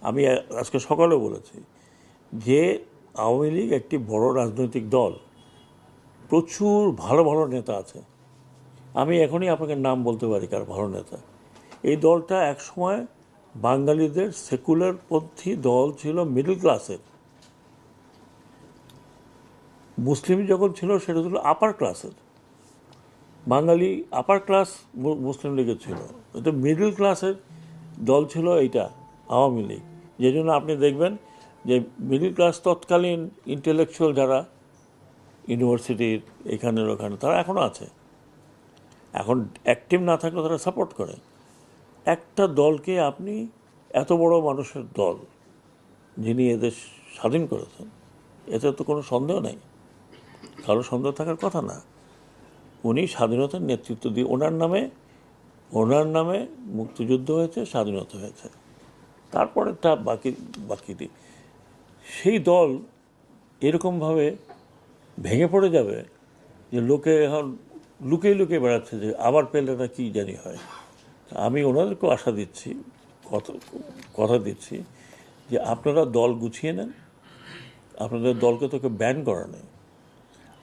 আমি আজকে সকালেও বলেছি যে আওয়ামী লীগ একটি বড় রাজনৈতিক দল, প্রচুর ভালো ভালো নেতা আছে। আমি এখনই আপনাকে নাম বলতে পারি কার ভালো নেতা। এই দলটা একসময় বাঙালিদের সেকুলার পন্থী দল ছিল, মিডল ক্লাসের। মুসলিম যখন ছিল সেটা ছিল আপার ক্লাসের। বাঙালি আপার ক্লাস মুসলিম লীগের ছিল, এটা মিডল ক্লাসের দল ছিল এইটা আওয়ামী লীগ। যে জন্য আপনি দেখবেন যে মিডল ক্লাস তৎকালীন ইন্টেলেকচুয়াল যারা ইউনিভার্সিটির এখানের ওখানে তারা এখনও আছে, এখন অ্যাক্টিভ না থাকলে তারা সাপোর্ট করে। একটা দলকে আপনি এত বড় মানুষের দল যিনি এদেশ স্বাধীন করেছেন, এতে তো কোনো সন্দেহ নেই, কারো সন্দেহ থাকার কথা না। উনি স্বাধীনতার নেতৃত্ব দিয়ে ওনার নামে মুক্তিযুদ্ধ হয়েছে, স্বাধীনতা হয়েছে। তারপরে তা বাকিটি সেই দল এরকমভাবে ভেঙে পড়ে যাবে যে লোকে এখন লুকিয়ে লুকিয়ে বেড়াচ্ছে যে আবার পেলে না কি জানি হয়। আমি ওনাদেরকেও আশা দিচ্ছি, কথা দিচ্ছি যে আপনারা দল গুছিয়ে নেন। আপনাদের দলকে তোকে ব্যান করা নেই।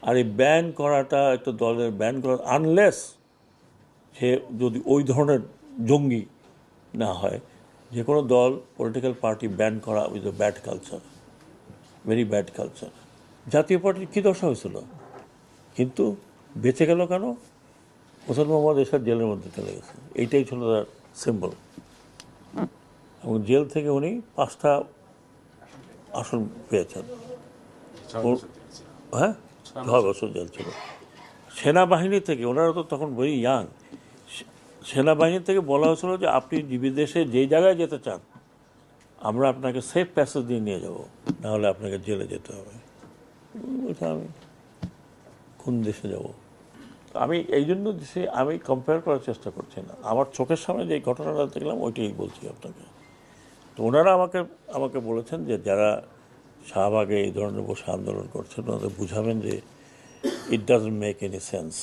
আর এই ব্যান করাটা একটা দলের ব্যান করা, আনলেস সে যদি ওই ধরনের জঙ্গি না হয়। যে কোনো দল, পলিটিক্যাল পার্টি ব্যান করা with a bad culture, very bad culture. জাতীয় পার্টির কী দশা হয়েছিল, কিন্তু বেঁচে গেল কেন? হোসেন মোহাম্মদ এরশাদ জেলের মধ্যে চলে গেছে, এইটাই ছিল তার সিম্বল। এবং জেল থেকে উনি 5টা আসন পেয়েছেন। হ্যাঁ, 6 বছর জেল ছিল। সেনাবাহিনী থেকে, ওনারা তো তখন ভেরি ইয়াং, সেনাবাহিনী থেকে বলা হয়েছিল যে আপনি বিদেশে যে জায়গায় যেতে চান আমরা আপনাকে সেফ প্যাসেজ দিয়ে নিয়ে যাব, নাহলে আপনাকে জেলে যেতে হবে। আমি কোন দেশে যাব? আমি এই জন্য দেশে আমি কম্পেয়ার করার চেষ্টা করছি না, আমার চোখের সামনে যে ঘটনাটা দেখলাম ওইটাই বলছি আপনাকে। তো ওনারা আমাকে বলেছেন যে যারা শাহবাগে এই ধরনের বসে আন্দোলন করছেন ওনাদের বুঝাবেন যে it doesn't make any sense.